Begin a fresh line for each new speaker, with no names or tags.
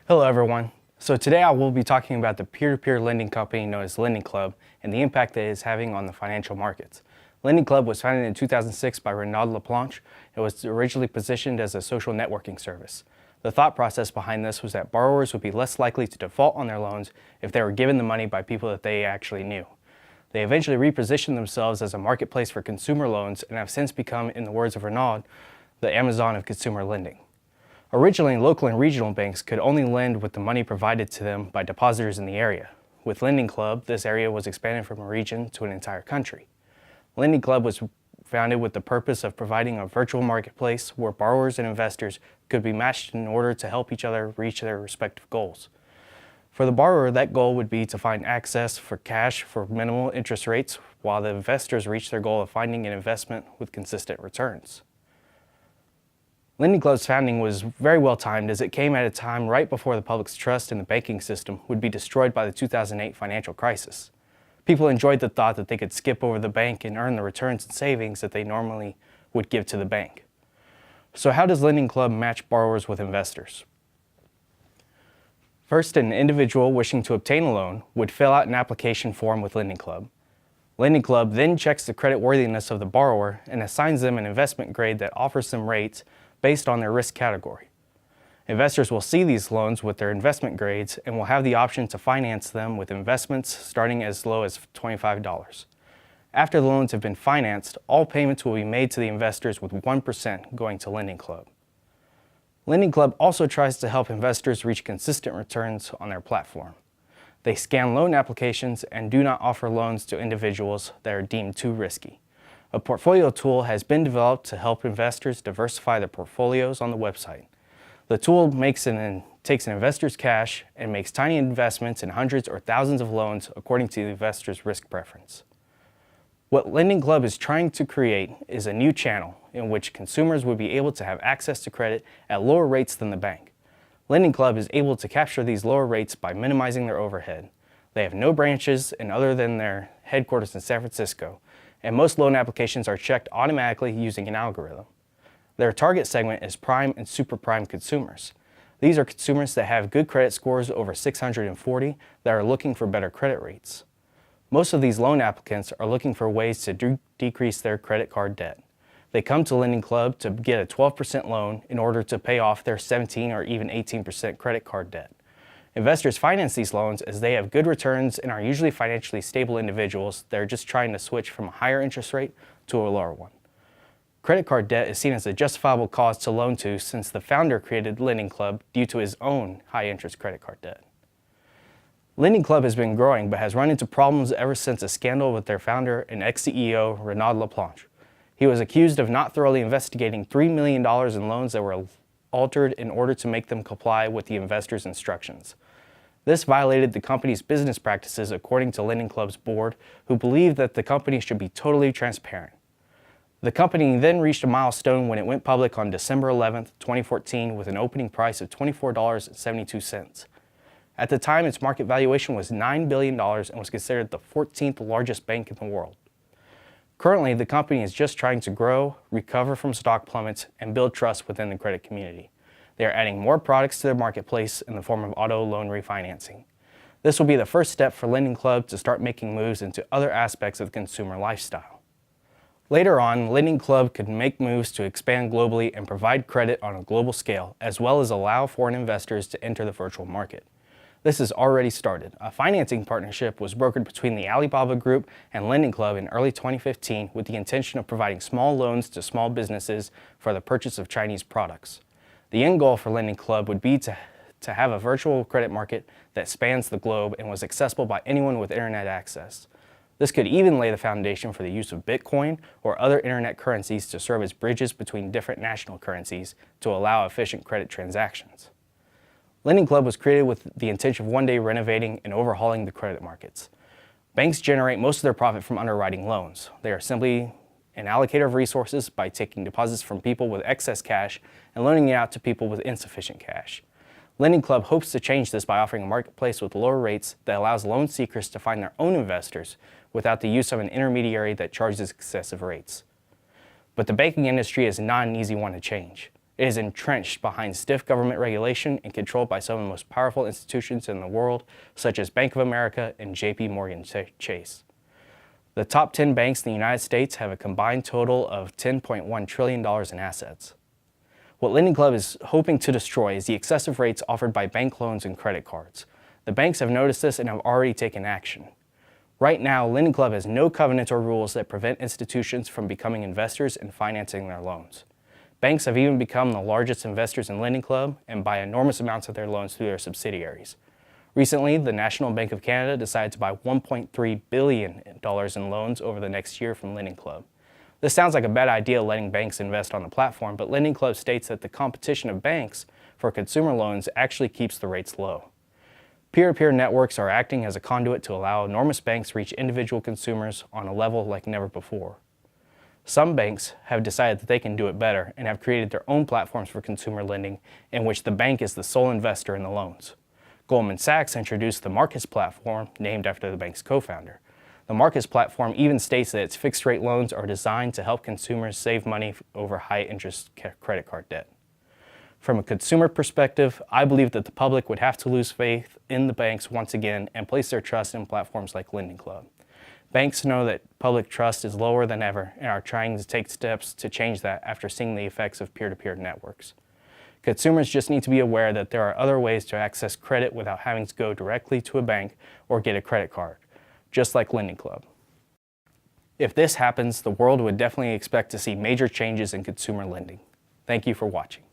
Hello everyone. So today I will be talking about the peer-to-peer lending company known as Lending Club and the impact that it is having on the financial markets. Lending Club was founded in 2006 by Renaud Laplanche. It was originally positioned as a social networking service. The thought process behind this was that borrowers would be less likely to default on their loans if they were given the money by people that they actually knew. They eventually repositioned themselves as a marketplace for consumer loans and have since become, in the words of Renaud, the Amazon of consumer lending. Originally, local and regional banks could only lend with the money provided to them by depositors in the area. With Lending Club, this area was expanded from a region to an entire country. Lending Club was founded with the purpose of providing a virtual marketplace where borrowers and investors could be matched in order to help each other reach their respective goals. For the borrower, that goal would be to find access for cash for minimal interest rates, while the investors reach their goal of finding an investment with consistent returns. Lending Club's founding was very well timed, as it came at a time right before the public's trust in the banking system would be destroyed by the 2008 financial crisis. People enjoyed the thought that they could skip over the bank and earn the returns and savings that they normally would give to the bank. So how does Lending Club match borrowers with investors? First, an individual wishing to obtain a loan would fill out an application form with Lending Club. Lending Club then checks the creditworthiness of the borrower and assigns them an investment grade that offers them rates based on their risk category. Investors will see these loans with their investment grades and will have the option to finance them with investments starting as low as $25. After the loans have been financed, all payments will be made to the investors with 1% going to Lending Club. Lending Club also tries to help investors reach consistent returns on their platform. They scan loan applications and do not offer loans to individuals that are deemed too risky. A portfolio tool has been developed to help investors diversify their portfolios on the website. The tool takes an investor's cash and makes tiny investments in hundreds or thousands of loans according to the investor's risk preference. What Lending Club is trying to create is a new channel in which consumers would be able to have access to credit at lower rates than the bank. Lending Club is able to capture these lower rates by minimizing their overhead. They have no branches and other than their headquarters in San Francisco, and most loan applications are checked automatically using an algorithm. Their target segment is prime and super prime consumers. These are consumers that have good credit scores over 640 that are looking for better credit rates. Most of these loan applicants are looking for ways to decrease their credit card debt. They come to Lending Club to get a 12% loan in order to pay off their 17 or even 18% credit card debt. Investors finance these loans as they have good returns and are usually financially stable individuals that are just trying to switch from a higher interest rate to a lower one. Credit card debt is seen as a justifiable cause to loan to since the founder created Lending Club due to his own high-interest credit card debt. Lending Club has been growing but has run into problems ever since a scandal with their founder and ex-CEO Renaud Laplanche. He was accused of not thoroughly investigating $3 million in loans that were altered in order to make them comply with the investor's instructions. This violated the company's business practices according to Lending Club's board, who believed that the company should be totally transparent. The company then reached a milestone when it went public on December 11, 2014 with an opening price of $24.72. At the time, its market valuation was $9 billion and was considered the 14th largest bank in the world. Currently, the company is just trying to grow, recover from stock plummets, and build trust within the credit community. They are adding more products to their marketplace in the form of auto loan refinancing. This will be the first step for Lending Club to start making moves into other aspects of the consumer lifestyle. Later on, Lending Club could make moves to expand globally and provide credit on a global scale, as well as allow foreign investors to enter the virtual market. This has already started. A financing partnership was brokered between the Alibaba Group and Lending Club in early 2015 with the intention of providing small loans to small businesses for the purchase of Chinese products. The end goal for Lending Club would be to have a virtual credit market that spans the globe and was accessible by anyone with internet access. This could even lay the foundation for the use of Bitcoin or other internet currencies to serve as bridges between different national currencies to allow efficient credit transactions. Lending Club was created with the intention of one day renovating and overhauling the credit markets. Banks generate most of their profit from underwriting loans. They are simply an allocator of resources by taking deposits from people with excess cash and loaning it out to people with insufficient cash. Lending Club hopes to change this by offering a marketplace with lower rates that allows loan seekers to find their own investors without the use of an intermediary that charges excessive rates. But the banking industry is not an easy one to change. It is entrenched behind stiff government regulation and controlled by some of the most powerful institutions in the world, such as Bank of America and JP Morgan Chase. The top 10 banks in the United States have a combined total of $10.1 trillion in assets. What LendingClub is hoping to destroy is the excessive rates offered by bank loans and credit cards. The banks have noticed this and have already taken action. Right now, LendingClub has no covenants or rules that prevent institutions from becoming investors and financing their loans. Banks have even become the largest investors in LendingClub and buy enormous amounts of their loans through their subsidiaries. Recently, the National Bank of Canada decided to buy $1.3 billion in loans over the next year from LendingClub. This sounds like a bad idea letting banks invest on the platform, but LendingClub states that the competition of banks for consumer loans actually keeps the rates low. Peer-to-peer networks are acting as a conduit to allow enormous banks to reach individual consumers on a level like never before. Some banks have decided that they can do it better and have created their own platforms for consumer lending in which the bank is the sole investor in the loans. Goldman Sachs introduced the Marcus platform, named after the bank's co-founder. The Marcus platform even states that its fixed-rate loans are designed to help consumers save money over high-interest credit card debt. From a consumer perspective, I believe that the public would have to lose faith in the banks once again and place their trust in platforms like LendingClub. Banks know that public trust is lower than ever and are trying to take steps to change that after seeing the effects of peer-to-peer networks. Consumers just need to be aware that there are other ways to access credit without having to go directly to a bank or get a credit card, just like LendingClub. If this happens, the world would definitely expect to see major changes in consumer lending. Thank you for watching.